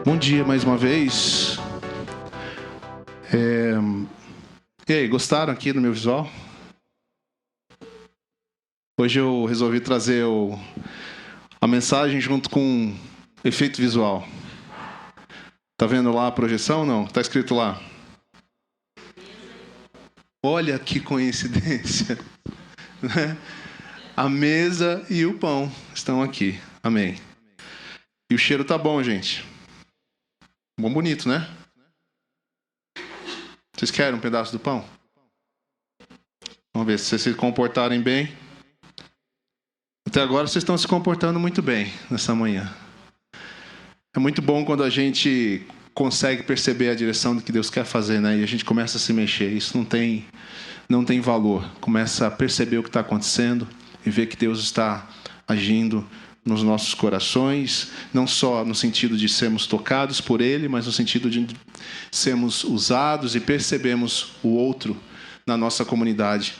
Bom dia mais uma vez. E aí, gostaram aqui do meu visual? Hoje eu resolvi trazer a mensagem junto com efeito visual. Tá vendo lá a projeção? Não? Tá escrito lá. Olha que coincidência, né? A mesa e o pão estão aqui. Amém. E o cheiro tá bom, gente. Bom, bonito, né? Vocês querem um pedaço do pão? Vamos ver se vocês se comportarem bem. Até agora vocês estão se comportando muito bem nessa manhã. É muito bom quando a gente consegue perceber a direção do que Deus quer fazer, né? E a gente começa a se mexer. Isso não tem valor. Começa a perceber o que está acontecendo e ver que Deus está agindo nos nossos corações, não só no sentido de sermos tocados por Ele, mas no sentido de sermos usados e percebemos o outro na nossa comunidade.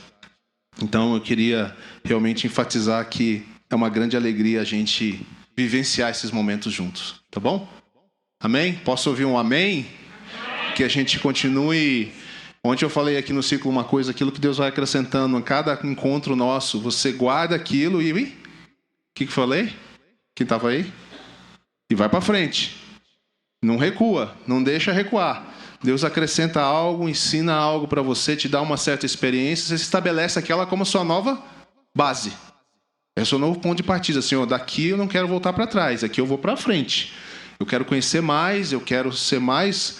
Então eu queria realmente enfatizar que é uma grande alegria a gente vivenciar esses momentos juntos, tá bom? Amém? Posso ouvir um amém? Que a gente continue. Ontem eu falei aqui no ciclo uma coisa, aquilo que Deus vai acrescentando a cada encontro nosso, você guarda aquilo e... O que falei? Quem estava aí? E vai para frente. Não recua, não deixa recuar. Deus acrescenta algo, ensina algo para você, te dá uma certa experiência, você estabelece aquela como sua nova base. É o seu novo ponto de partida. Senhor, daqui eu não quero voltar para trás, aqui eu vou para frente. Eu quero conhecer mais, eu quero ser mais...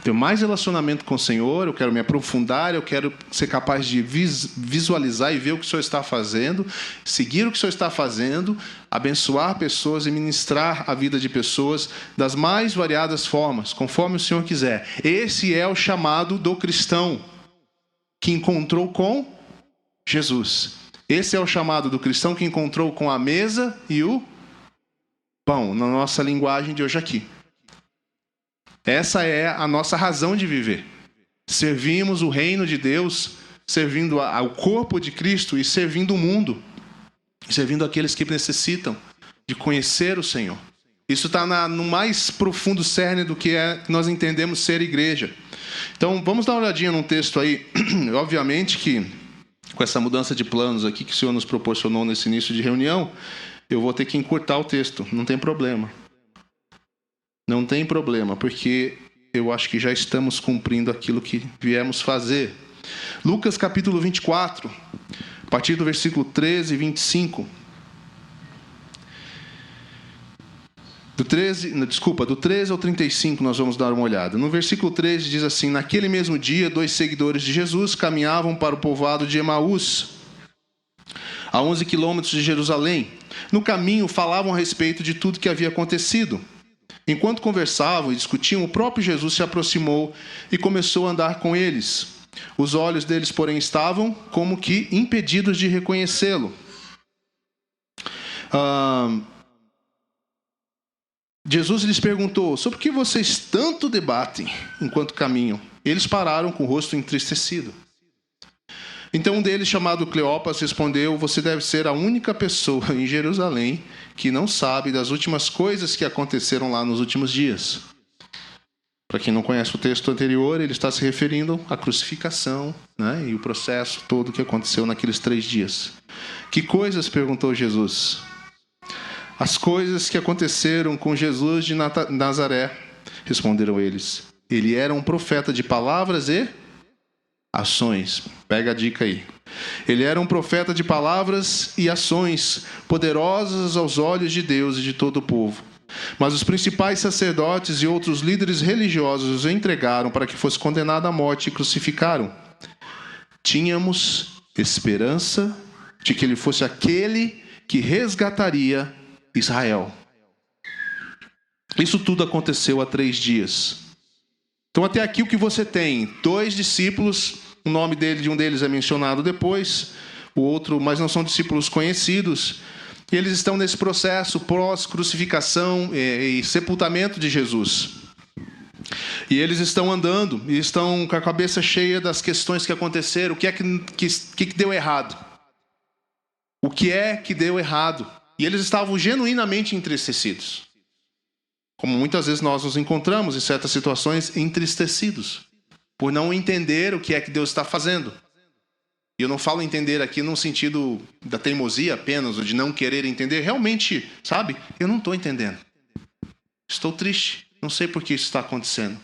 ter mais relacionamento com o Senhor, eu quero me aprofundar, eu quero ser capaz de visualizar e ver o que o Senhor está fazendo, seguir o que o Senhor está fazendo, abençoar pessoas e ministrar a vida de pessoas das mais variadas formas, conforme o Senhor quiser. Esse é o chamado do cristão que encontrou com Jesus. Esse é o chamado do cristão que encontrou com a mesa e o pão, na nossa linguagem de hoje aqui. Essa é a nossa razão de viver. Servimos o reino de Deus, servindo ao corpo de Cristo e servindo o mundo. Servindo aqueles que necessitam de conhecer o Senhor. Isso está no mais profundo cerne do que nós entendemos ser igreja. Então, vamos dar uma olhadinha num texto aí. Obviamente que, com essa mudança de planos aqui que o Senhor nos proporcionou nesse início de reunião, eu vou ter que encurtar o texto. Não tem problema. Não tem problema, porque eu acho que já estamos cumprindo aquilo que viemos fazer. Lucas capítulo 24, a partir do versículo 13 e 25. Do 13 ao 35 nós vamos dar uma olhada. No versículo 13 diz assim: naquele mesmo dia, 2 seguidores de Jesus caminhavam para o povoado de Emaús, a 11 quilômetros de Jerusalém. No caminho falavam a respeito de tudo que havia acontecido. Enquanto conversavam e discutiam, o próprio Jesus se aproximou e começou a andar com eles. Os olhos deles, porém, estavam como que impedidos de reconhecê-lo. Jesus lhes perguntou: sobre o que vocês tanto debatem enquanto caminham? Eles pararam com o rosto entristecido. Então um deles, chamado Cleopas, respondeu: você deve ser a única pessoa em Jerusalém que não sabe das últimas coisas que aconteceram lá nos últimos dias. Para quem não conhece o texto anterior, ele está se referindo à crucificação, né, e o processo todo que aconteceu naqueles 3 dias. Que coisas? Perguntou Jesus. As coisas que aconteceram com Jesus de Nazaré, responderam eles. Ele era um profeta de palavras e ações. Pega a dica aí. Ele era um profeta de palavras e ações, poderosas aos olhos de Deus e de todo o povo. Mas os principais sacerdotes e outros líderes religiosos o entregaram para que fosse condenado à morte e crucificaram. Tínhamos esperança de que ele fosse aquele que resgataria Israel. Isso tudo aconteceu há 3 dias. Então até aqui o que você tem? 2 discípulos, o nome de um deles é mencionado depois, o outro, mas não são discípulos conhecidos. E eles estão nesse processo pós-crucificação e sepultamento de Jesus. E eles estão andando e estão com a cabeça cheia das questões que aconteceram. O que é que deu errado? O que é que deu errado? E eles estavam genuinamente entristecidos. Como muitas vezes nós nos encontramos em certas situações entristecidos, por não entender o que é que Deus está fazendo. E eu não falo entender aqui no sentido da teimosia apenas, ou de não querer entender. Realmente, sabe? Eu não estou entendendo. Estou triste. Não sei por que isso está acontecendo.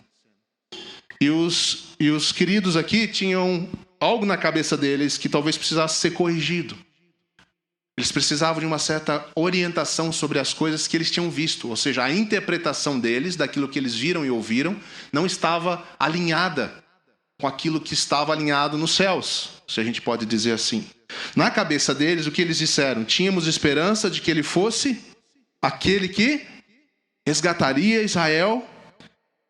E os queridos aqui tinham algo na cabeça deles que talvez precisasse ser corrigido. Eles precisavam de uma certa orientação sobre as coisas que eles tinham visto. Ou seja, a interpretação deles, daquilo que eles viram e ouviram, não estava alinhada com aquilo que estava alinhado nos céus, se a gente pode dizer assim. Na cabeça deles, o que eles disseram? Tínhamos esperança de que ele fosse aquele que resgataria Israel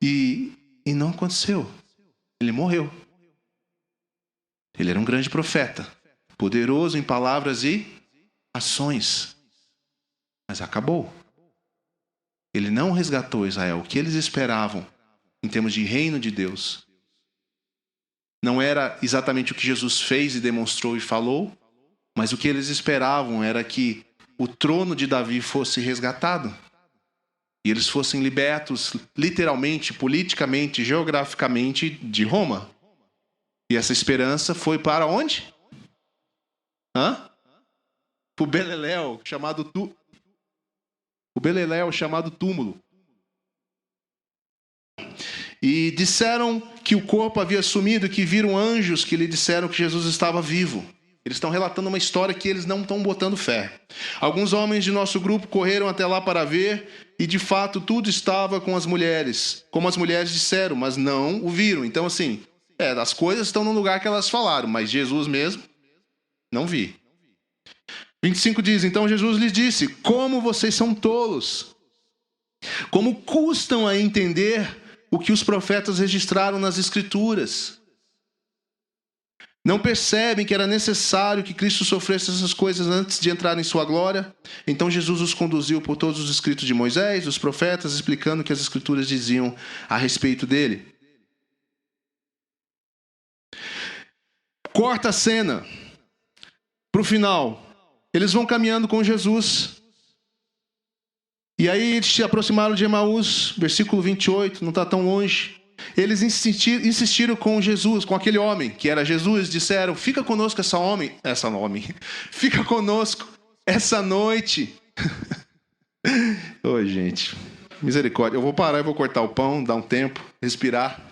e não aconteceu. Ele morreu. Ele era um grande profeta, poderoso em palavras e ações, mas acabou. Ele não resgatou Israel. O que eles esperavam em termos de reino de Deus não era exatamente o que Jesus fez e demonstrou e falou, mas o que eles esperavam era que o trono de Davi fosse resgatado e eles fossem libertos literalmente, politicamente, geograficamente de Roma. E essa esperança foi para onde? Para o Beleléu, chamado túmulo. E disseram que o corpo havia sumido, que viram anjos que lhe disseram que Jesus estava vivo. Eles estão relatando uma história que eles não estão botando fé. Alguns homens de nosso grupo correram até lá para ver, e de fato tudo estava com as mulheres, como as mulheres disseram, mas não o viram. Então assim, as coisas estão no lugar que elas falaram, mas Jesus mesmo, não vi. 25 diz, então Jesus lhes disse, como vocês são tolos, como custam a entender o que os profetas registraram nas Escrituras. Não percebem que era necessário que Cristo sofresse essas coisas antes de entrar em sua glória? Então Jesus os conduziu por todos os escritos de Moisés, dos profetas, explicando o que as Escrituras diziam a respeito dele. Corta a cena para o final. Eles vão caminhando com Jesus. E aí eles se aproximaram de Emaús, versículo 28, não está tão longe. Eles insistiram com Jesus, com aquele homem, que era Jesus, disseram, fica conosco fica conosco essa noite. Oi, gente, misericórdia. Eu vou parar, eu vou cortar o pão, dar um tempo, respirar.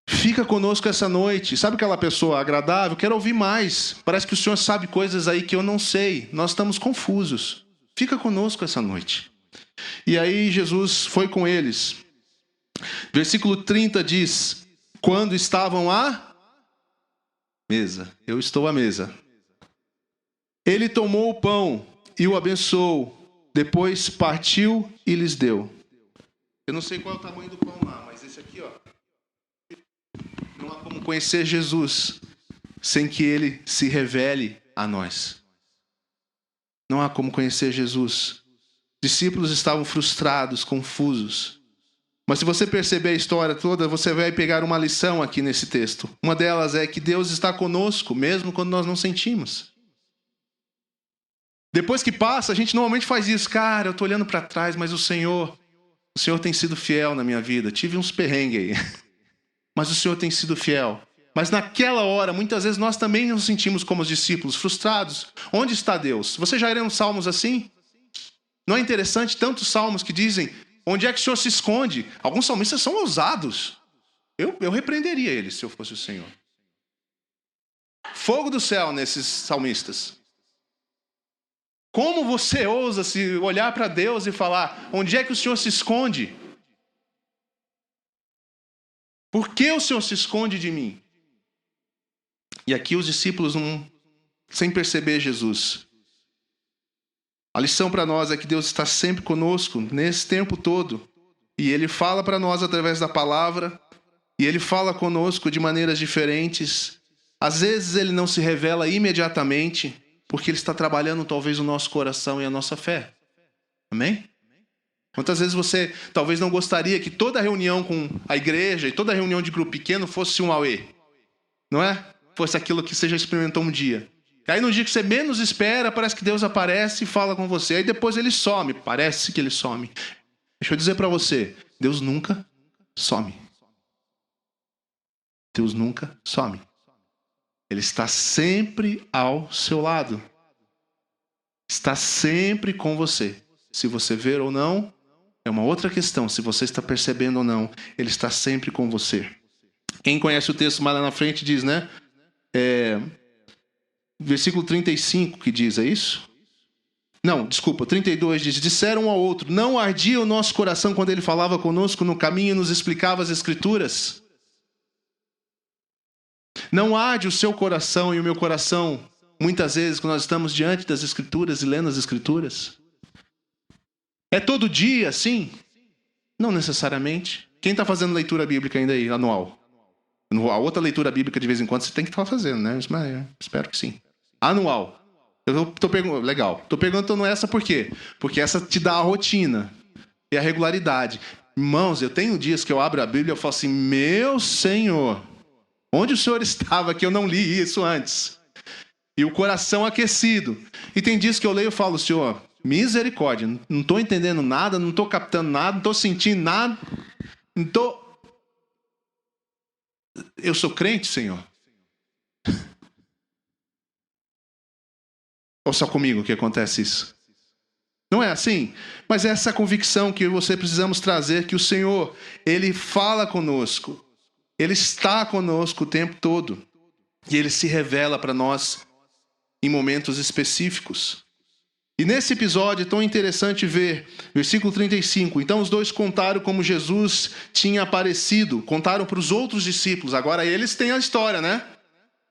Fica conosco essa noite. Sabe aquela pessoa agradável? Quero ouvir mais. Parece que o Senhor sabe coisas aí que eu não sei. Nós estamos confusos. Fica conosco essa noite. E aí Jesus foi com eles. Versículo 30 diz, quando estavam à mesa, eu estou à mesa. Ele tomou o pão e o abençoou, depois partiu e lhes deu. Eu não sei qual é o tamanho do pão lá, mas esse aqui, ó. Não há como conhecer Jesus sem que ele se revele a nós. Não há como conhecer Jesus. Discípulos estavam frustrados, confusos. Mas se você perceber a história toda, você vai pegar uma lição aqui nesse texto. Uma delas é que Deus está conosco, mesmo quando nós não sentimos. Depois que passa, a gente normalmente faz isso. Cara, eu estou olhando para trás, mas o Senhor tem sido fiel na minha vida. Tive uns perrengues aí. Mas o Senhor tem sido fiel. Mas naquela hora, muitas vezes nós também nos sentimos como os discípulos, frustrados. Onde está Deus? Você já leu salmos assim? Não é interessante tantos salmos que dizem, onde é que o Senhor se esconde? Alguns salmistas são ousados. Eu repreenderia eles se eu fosse o Senhor. Fogo do céu nesses salmistas. Como você ousa se olhar para Deus e falar, onde é que o Senhor se esconde? Por que o Senhor se esconde de mim? E aqui os discípulos, sem perceber Jesus. A lição para nós é que Deus está sempre conosco, nesse tempo todo. E Ele fala para nós através da palavra. E Ele fala conosco de maneiras diferentes. Às vezes Ele não se revela imediatamente, porque Ele está trabalhando talvez o nosso coração e a nossa fé. Amém? Quantas vezes você talvez não gostaria que toda reunião com a igreja e toda reunião de grupo pequeno fosse um auê? Não é? Fosse aquilo que você já experimentou um dia. Aí no dia que você menos espera, parece que Deus aparece e fala com você. Aí depois ele some, parece que ele some. Deixa eu dizer para você, Deus nunca some. Deus nunca some. Ele está sempre ao seu lado. Está sempre com você. Se você ver ou não, é uma outra questão. Se você está percebendo ou não, Ele está sempre com você. Quem conhece o texto mais lá na frente diz, né? Versículo 35 que diz, é isso? Não, desculpa, 32 diz: disseram um ao outro, não ardia o nosso coração quando Ele falava conosco no caminho e nos explicava as Escrituras? Não arde o seu coração e o meu coração, muitas vezes, quando nós estamos diante das Escrituras e lendo as Escrituras? É todo dia assim? Não necessariamente. Quem está fazendo leitura bíblica ainda aí, anual? A outra leitura bíblica, de vez em quando, você tem que estar fazendo, né? Espero que sim. Anual. Legal. Estou perguntando essa por quê? Porque essa te dá a rotina e a regularidade. Irmãos, eu tenho dias que eu abro a Bíblia e eu falo assim, meu Senhor, onde o Senhor estava que eu não li isso antes? E o coração aquecido. E tem dias que eu leio e falo, Senhor, misericórdia, não estou entendendo nada, não estou captando nada, não estou sentindo nada, não estou... Eu sou crente, Senhor? Ou só comigo que acontece isso? Não é assim? Mas é essa convicção que você precisamos trazer, que o Senhor, Ele fala conosco. Ele está conosco o tempo todo. E Ele se revela para nós em momentos específicos. E nesse episódio é tão interessante ver, versículo 35. Então os dois contaram como Jesus tinha aparecido. Contaram para os outros discípulos. Agora eles têm a história, né?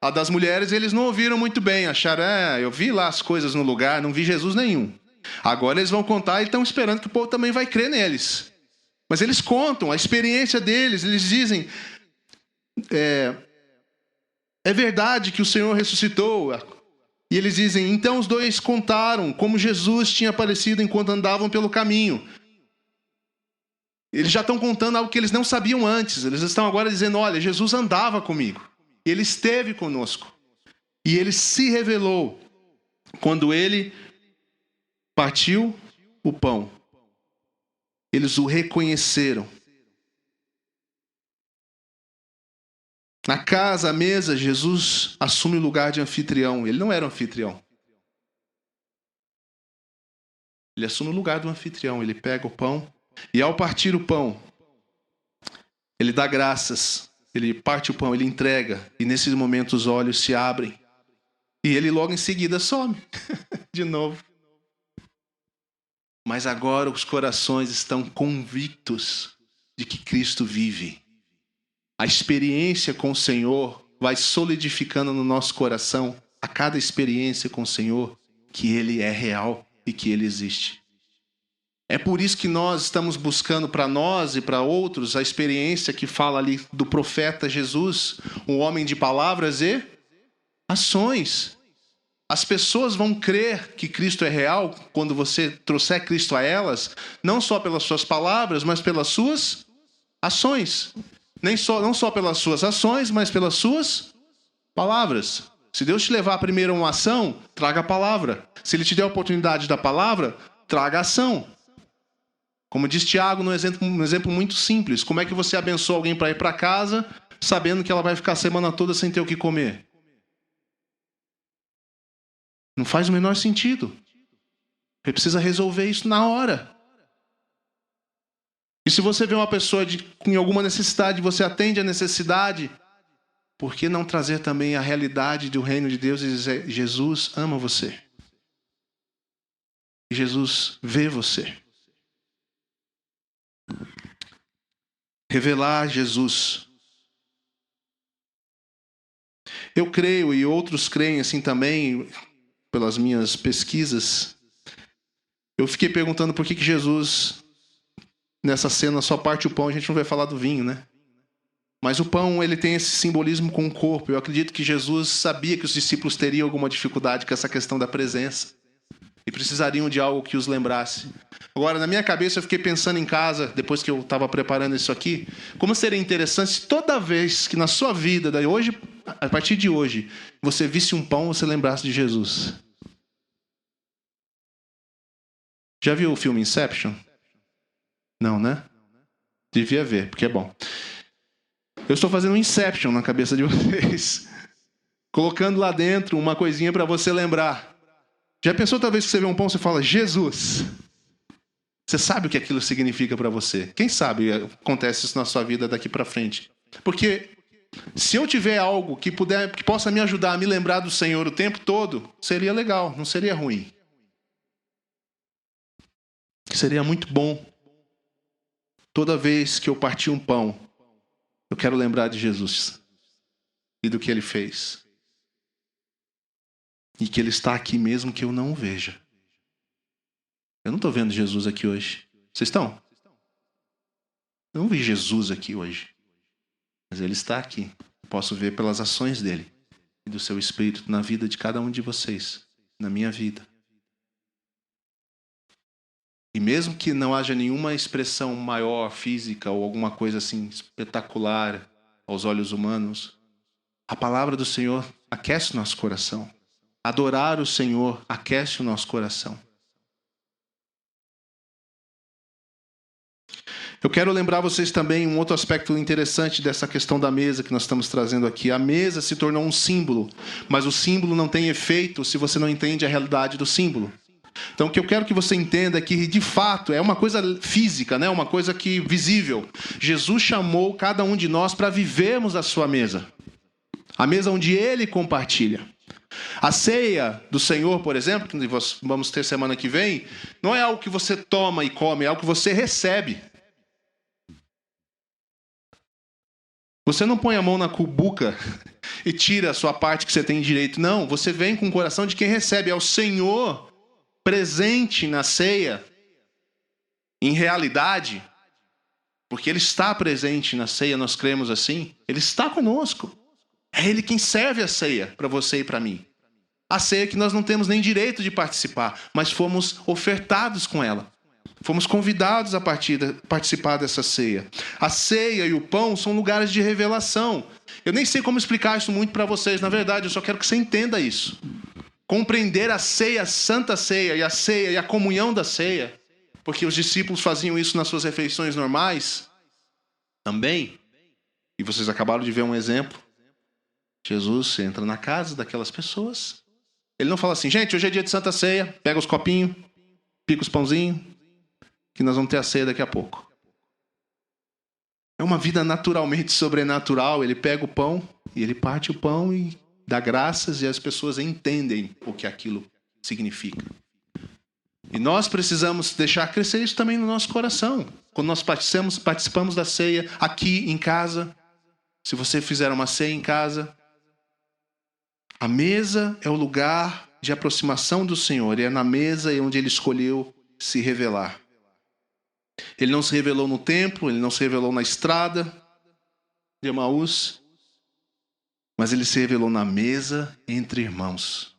A das mulheres eles não ouviram muito bem. Acharam, eu vi lá as coisas no lugar, não vi Jesus nenhum. Agora eles vão contar e estão esperando que o povo também vai crer neles. Mas eles contam a experiência deles. Eles dizem, é verdade que o Senhor ressuscitou. E eles dizem, então os dois contaram como Jesus tinha aparecido enquanto andavam pelo caminho. Eles já estão contando algo que eles não sabiam antes. Eles estão agora dizendo, olha, Jesus andava comigo. Ele esteve conosco. E Ele se revelou quando Ele partiu o pão. Eles o reconheceram. Na casa, à mesa, Jesus assume o lugar de anfitrião. Ele não era anfitrião. Ele assume o lugar do anfitrião. Ele pega o pão e, ao partir o pão, Ele dá graças. Ele parte o pão, Ele entrega. E, nesse momento, os olhos se abrem. E Ele logo em seguida some. De novo. Mas agora os corações estão convictos de que Cristo vive. A experiência com o Senhor vai solidificando no nosso coração, a cada experiência com o Senhor, que Ele é real e que Ele existe. É por isso que nós estamos buscando para nós e para outros a experiência que fala ali do profeta Jesus, um homem de palavras e ações. As pessoas vão crer que Cristo é real quando você trouxer Cristo a elas, não só pelas suas palavras, mas pelas suas ações. Não só pelas suas ações, mas pelas suas palavras. Se Deus te levar primeiro a uma ação, traga a palavra. Se Ele te der a oportunidade da palavra, traga a ação. Como diz Tiago, um exemplo muito simples. Como é que você abençoa alguém para ir para casa, sabendo que ela vai ficar a semana toda sem ter o que comer? Não faz o menor sentido. Você precisa resolver isso na hora. E se você vê uma pessoa com alguma necessidade, você atende a necessidade, por que não trazer também a realidade do reino de Deus e dizer, Jesus ama você. E Jesus vê você. Revelar Jesus. Eu creio, e outros creem assim também, pelas minhas pesquisas. Eu fiquei perguntando por que Jesus, nessa cena, só parte o pão. A gente não vai falar do vinho, né? Mas o pão, ele tem esse simbolismo com o corpo. Eu acredito que Jesus sabia que os discípulos teriam alguma dificuldade com essa questão da presença. E precisariam de algo que os lembrasse. Agora, na minha cabeça, eu fiquei pensando em casa, depois que eu estava preparando isso aqui, como seria interessante se toda vez que na sua vida, daí hoje a partir de hoje, você visse um pão, você lembrasse de Jesus. Já viu o filme Inception? Não, né? Devia ver, porque é bom. Eu estou fazendo um Inception na cabeça de vocês. Colocando lá dentro uma coisinha para você lembrar. Já pensou talvez que você vê um pão e você fala, Jesus? Você sabe o que aquilo significa para você. Quem sabe acontece isso na sua vida daqui para frente. Porque se eu tiver algo que possa me ajudar a me lembrar do Senhor o tempo todo, seria legal, não seria ruim. Seria muito bom. Toda vez que eu partir um pão, eu quero lembrar de Jesus e do que Ele fez. E que Ele está aqui mesmo que eu não o veja. Eu não estou vendo Jesus aqui hoje. Vocês estão? Eu não vi Jesus aqui hoje. Mas Ele está aqui. Eu posso ver pelas ações dEle e do seu Espírito na vida de cada um de vocês. Na minha vida. E mesmo que não haja nenhuma expressão maior, física ou alguma coisa assim espetacular aos olhos humanos, a palavra do Senhor aquece o nosso coração. Adorar o Senhor aquece o nosso coração. Eu quero lembrar vocês também um outro aspecto interessante dessa questão da mesa que nós estamos trazendo aqui. A mesa se tornou um símbolo, mas o símbolo não tem efeito se você não entende a realidade do símbolo. Então, o que eu quero que você entenda é que, de fato, é uma coisa física, né? Uma coisa que visível. Jesus chamou cada um de nós para vivermos a sua mesa. A mesa onde Ele compartilha. A ceia do Senhor, por exemplo, que vamos ter semana que vem, não é algo que você toma e come, é algo que você recebe. Você não põe a mão na cubuca e tira a sua parte que você tem direito. Não, você vem com o coração de quem recebe. É o Senhor presente na ceia, em realidade, porque Ele está presente na ceia, nós cremos assim. Ele está conosco. É Ele quem serve a ceia para você e para mim. A ceia que nós não temos nem direito de participar, mas fomos ofertados com ela. Fomos convidados a participar dessa ceia. A ceia e o pão são lugares de revelação. Eu nem sei como explicar isso muito para vocês. Na verdade, eu só quero que você entenda isso. Compreender a ceia, a santa ceia e a comunhão da ceia, porque os discípulos faziam isso nas suas refeições normais também. E vocês acabaram de ver um exemplo. Jesus entra na casa daquelas pessoas. Ele não fala assim, gente, hoje é dia de santa ceia, pega os copinhos, pica os pãozinhos, que nós vamos ter a ceia daqui a pouco. É uma vida naturalmente sobrenatural. Ele pega o pão e ele parte o pão e dá graças e as pessoas entendem o que aquilo significa. E nós precisamos deixar crescer isso também no nosso coração. Quando nós participamos da ceia aqui em casa, se você fizer uma ceia em casa, a mesa é o lugar de aproximação do Senhor. E é na mesa onde Ele escolheu se revelar. Ele não se revelou no templo, Ele não se revelou na estrada de Emaús, mas Ele se revelou na mesa entre irmãos.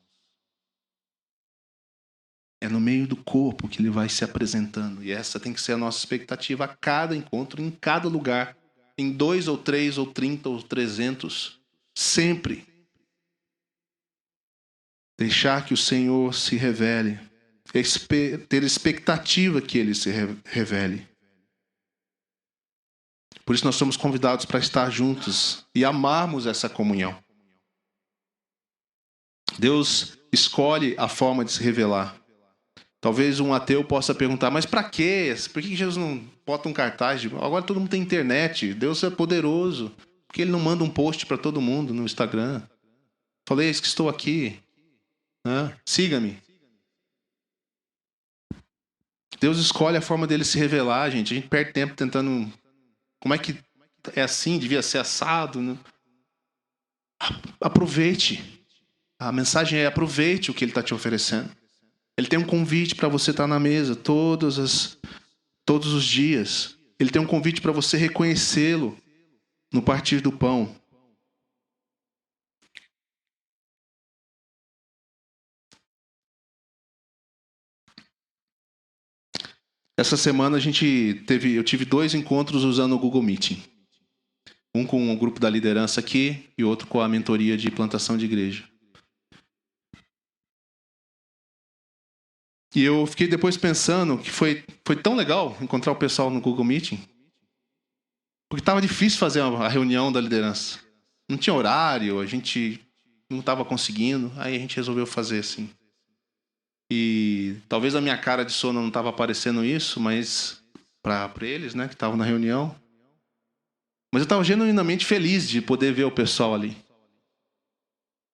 É no meio do corpo que Ele vai se apresentando. E essa tem que ser a nossa expectativa a cada encontro, em cada lugar. Em 2 ou 3 ou 30 ou 300. Sempre. Deixar que o Senhor se revele. Ter expectativa que Ele se revele. Por isso nós somos convidados para estar juntos e amarmos essa comunhão. Deus escolhe a forma de se revelar. Talvez um ateu possa perguntar, mas para quê? Por que Jesus não bota um cartaz? Agora todo mundo tem internet, Deus é poderoso. Por que Ele não manda um post para todo mundo no Instagram? Falei, eis que estou aqui. Siga-me. Deus escolhe a forma dele se revelar, gente. A gente perde tempo tentando... Como é que é assim? Devia ser assado? Né? Aproveite. A mensagem é aproveite o que Ele está te oferecendo. Ele tem um convite para você estar na mesa todos os dias. Ele tem um convite para você reconhecê-lo no partir do pão. Essa semana eu tive 2 encontros usando o Google Meeting. Um com o grupo da liderança aqui e outro com a mentoria de plantação de igreja. E eu fiquei depois pensando que foi tão legal encontrar o pessoal no Google Meeting, porque estava difícil fazer a reunião da liderança. Não tinha horário, a gente não estava conseguindo, aí a gente resolveu fazer assim. E talvez a minha cara de sono não estava aparecendo isso, mas para eles, né, que estavam na reunião. Mas eu estava genuinamente feliz de poder ver o pessoal ali.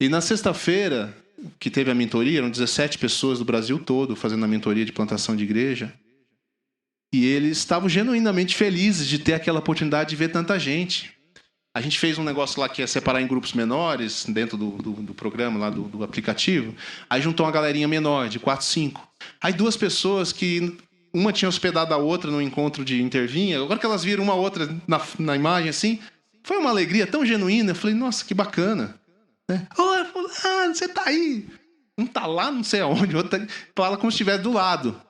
E na sexta-feira, que teve a mentoria, eram 17 pessoas do Brasil todo fazendo a mentoria de plantação de igreja. E eles estavam genuinamente felizes de ter aquela oportunidade de ver tanta gente. A gente fez um negócio lá que é separar em grupos menores, dentro do programa, lá do aplicativo. Aí juntou uma galerinha menor, de 4, 5. Aí 2 pessoas que uma tinha hospedado a outra no encontro de intervinha. Agora que elas viram uma outra na imagem assim, foi uma alegria tão genuína. Eu falei, nossa, que bacana. Né? Você tá aí. Um tá lá, não sei aonde, o outro fala como se estivesse do lado.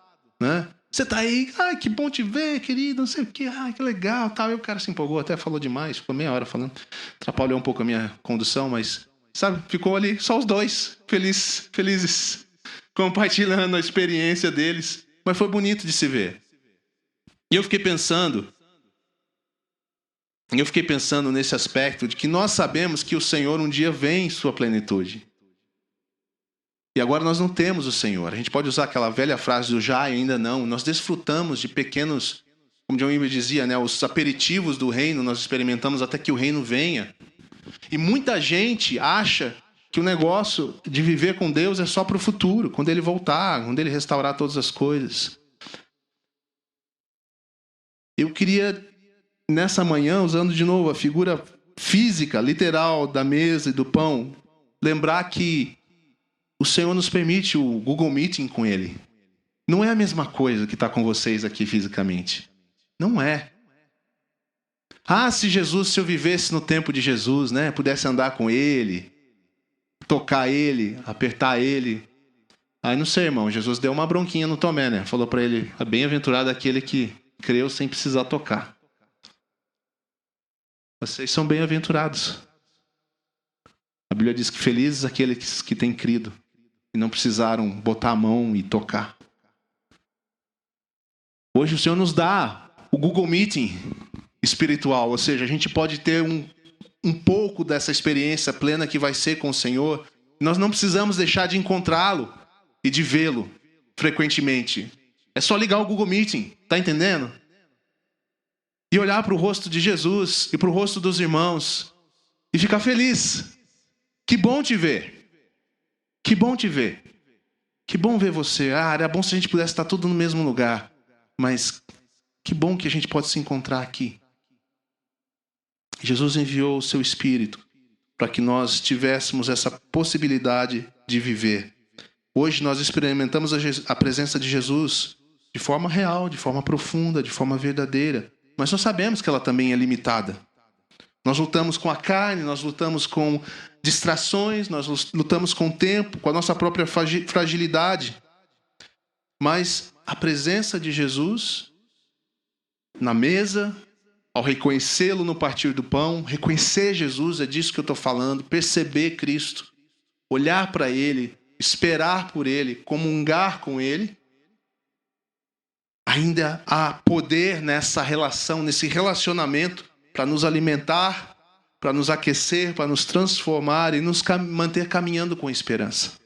Né? Você tá aí, que bom te ver, querido, não sei o que, que legal, tal. E o cara se empolgou, até falou demais, ficou meia hora falando. Atrapalhou um pouco a minha condução, mas, sabe, ficou ali só os dois, felizes, compartilhando a experiência deles. Mas foi bonito de se ver. E eu fiquei pensando nesse aspecto de que nós sabemos que o Senhor um dia vem em sua plenitude. E agora nós não temos o Senhor. A gente pode usar aquela velha frase do já e ainda não. Nós desfrutamos de pequenos, como John Wimber dizia, né, os aperitivos do reino, nós experimentamos até que o reino venha. E muita gente acha que o negócio de viver com Deus é só para o futuro, quando Ele voltar, quando Ele restaurar todas as coisas. Eu queria, nessa manhã, usando de novo a figura física, literal da mesa e do pão, lembrar que o Senhor nos permite o Google Meeting com Ele. Não é a mesma coisa que estar com vocês aqui fisicamente. Não é. Se eu vivesse no tempo de Jesus, né, pudesse andar com Ele, tocar Ele, apertar Ele. Aí não sei, irmão, Jesus deu uma bronquinha no Tomé, né? Falou para ele, bem-aventurado aquele que creu sem precisar tocar. Vocês são bem-aventurados. A Bíblia diz que felizes aqueles que têm crido e não precisaram botar a mão e tocar. Hoje o Senhor nos dá o Google Meeting espiritual, ou seja, a gente pode ter um pouco dessa experiência plena que vai ser com o Senhor. Nós não precisamos deixar de encontrá-lo e de vê-lo frequentemente. É só ligar o Google Meeting, tá entendendo? E olhar para o rosto de Jesus e para o rosto dos irmãos e ficar feliz. Que bom te ver. Que bom te ver. Que bom ver você. Era bom se a gente pudesse estar tudo no mesmo lugar. Mas que bom que a gente pode se encontrar aqui. Jesus enviou o seu Espírito para que nós tivéssemos essa possibilidade de viver. Hoje nós experimentamos a presença de Jesus de forma real, de forma profunda, de forma verdadeira. Mas nós sabemos que ela também é limitada. Nós lutamos com a carne, nós lutamos com distrações, nós lutamos com o tempo, com a nossa própria fragilidade. Mas a presença de Jesus na mesa, ao reconhecê-lo no partir do pão, reconhecer Jesus, é disso que eu estou falando, perceber Cristo, olhar para Ele, esperar por Ele, comungar com Ele, ainda há poder nessa relação, nesse relacionamento, para nos alimentar, para nos aquecer, para nos transformar e nos manter caminhando com esperança.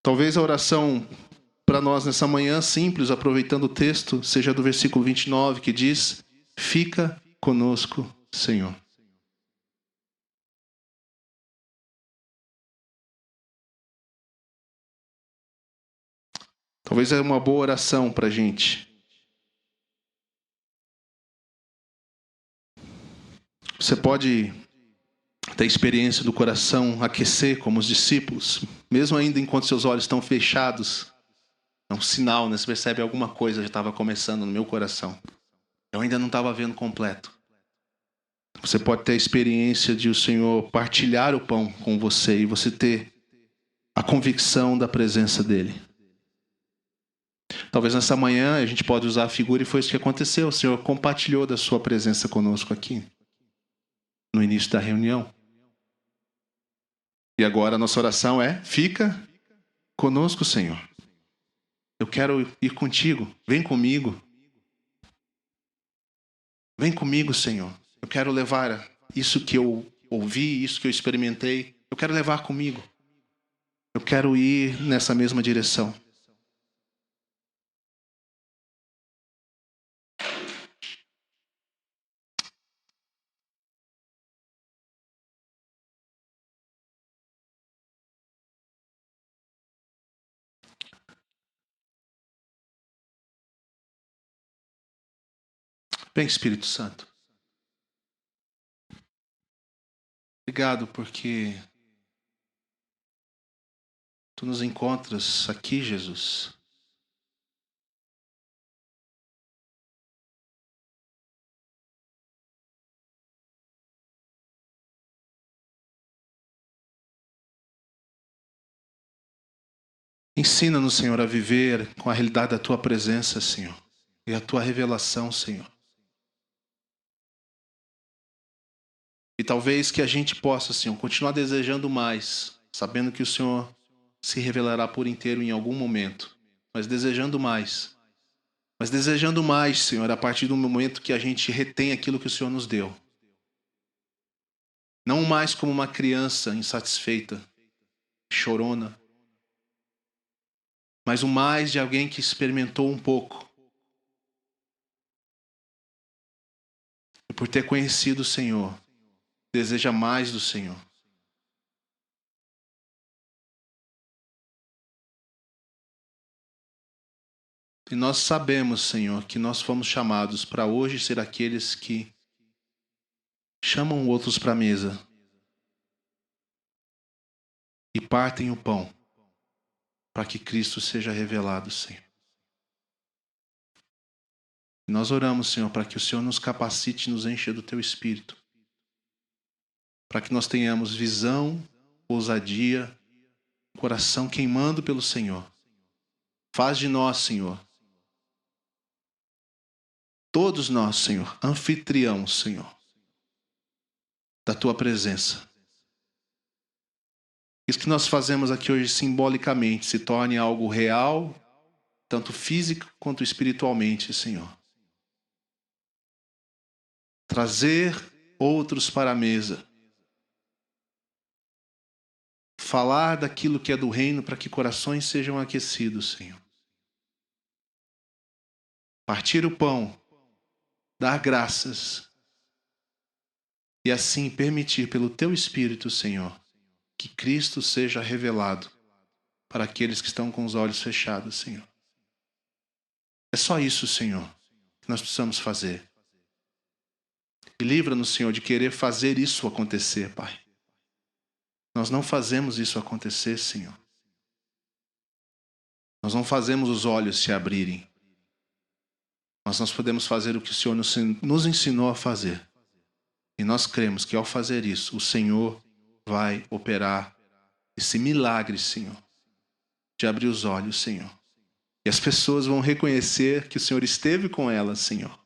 Talvez a oração para nós nessa manhã, simples, aproveitando o texto, seja do versículo 29, que diz: fica conosco, Senhor. Talvez é uma boa oração para a gente. Você pode ter experiência do coração aquecer como os discípulos, mesmo ainda enquanto seus olhos estão fechados. É um sinal, né? Você percebe alguma coisa já estava começando no meu coração. Eu ainda não estava vendo completo. Você pode ter a experiência de o Senhor partilhar o pão com você e você ter a convicção da presença dEle. Talvez nessa manhã a gente pode usar a figura e foi isso que aconteceu. O Senhor compartilhou da sua presença conosco aqui, no início da reunião. E agora a nossa oração é: fica conosco, Senhor. Eu quero ir contigo. Vem comigo. Vem comigo, Senhor. Eu quero levar isso que eu ouvi, isso que eu experimentei. Eu quero levar comigo. Eu quero ir nessa mesma direção. Vem, Espírito Santo. Obrigado porque tu nos encontras aqui, Jesus. Ensina-nos, Senhor, a viver com a realidade da tua presença, Senhor, e a tua revelação, Senhor. E talvez que a gente possa, Senhor, continuar desejando mais, sabendo que o Senhor se revelará por inteiro em algum momento, mas desejando mais. Mas desejando mais, Senhor, a partir do momento que a gente retém aquilo que o Senhor nos deu. Não mais como uma criança insatisfeita, chorona, mas o mais de alguém que experimentou um pouco. E por ter conhecido o Senhor, deseja mais do Senhor. E nós sabemos, Senhor, que nós fomos chamados para hoje ser aqueles que chamam outros para a mesa e partem o pão para que Cristo seja revelado, Senhor. E nós oramos, Senhor, para que o Senhor nos capacite e nos encha do Teu Espírito, para que nós tenhamos visão, ousadia, coração queimando pelo Senhor. Faz de nós, Senhor, todos nós, Senhor, anfitriãos, Senhor, da Tua presença. Isso que nós fazemos aqui hoje simbolicamente se torne algo real, tanto físico quanto espiritualmente, Senhor. Trazer outros para a mesa. Falar daquilo que é do reino para que corações sejam aquecidos, Senhor. Partir o pão, dar graças e assim permitir pelo Teu Espírito, Senhor, que Cristo seja revelado para aqueles que estão com os olhos fechados, Senhor. É só isso, Senhor, que nós precisamos fazer. E livra-nos, Senhor, de querer fazer isso acontecer, Pai. Nós não fazemos isso acontecer, Senhor. Nós não fazemos os olhos se abrirem. Mas nós podemos fazer o que o Senhor nos ensinou a fazer. E nós cremos que ao fazer isso, o Senhor vai operar esse milagre, Senhor, de abrir os olhos, Senhor. E as pessoas vão reconhecer que o Senhor esteve com elas, Senhor.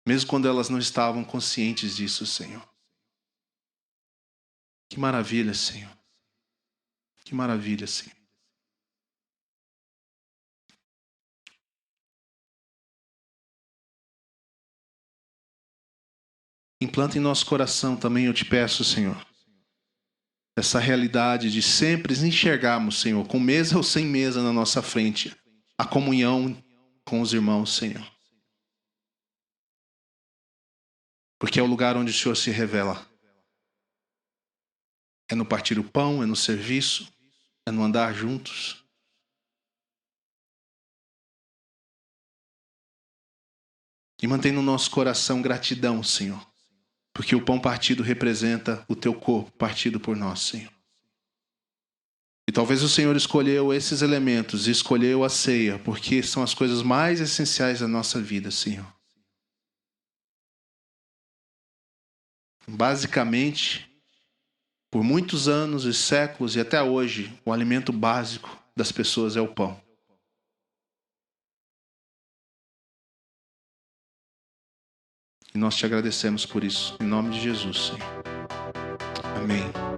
Mesmo quando elas não estavam conscientes disso, Senhor. Que maravilha, Senhor. Que maravilha, Senhor. Implanta em nosso coração também, eu te peço, Senhor, essa realidade de sempre enxergarmos, Senhor, com mesa ou sem mesa na nossa frente, a comunhão com os irmãos, Senhor. Porque é o lugar onde o Senhor se revela. É no partir o pão, é no serviço, é no andar juntos. E mantém no nosso coração gratidão, Senhor. Porque o pão partido representa o Teu corpo partido por nós, Senhor. E talvez o Senhor escolheu esses elementos e escolheu a ceia, porque são as coisas mais essenciais da nossa vida, Senhor. Basicamente, Por muitos anos e séculos e até hoje, o alimento básico das pessoas é o pão. E nós te agradecemos por isso. Em nome de Jesus, Senhor. Amém.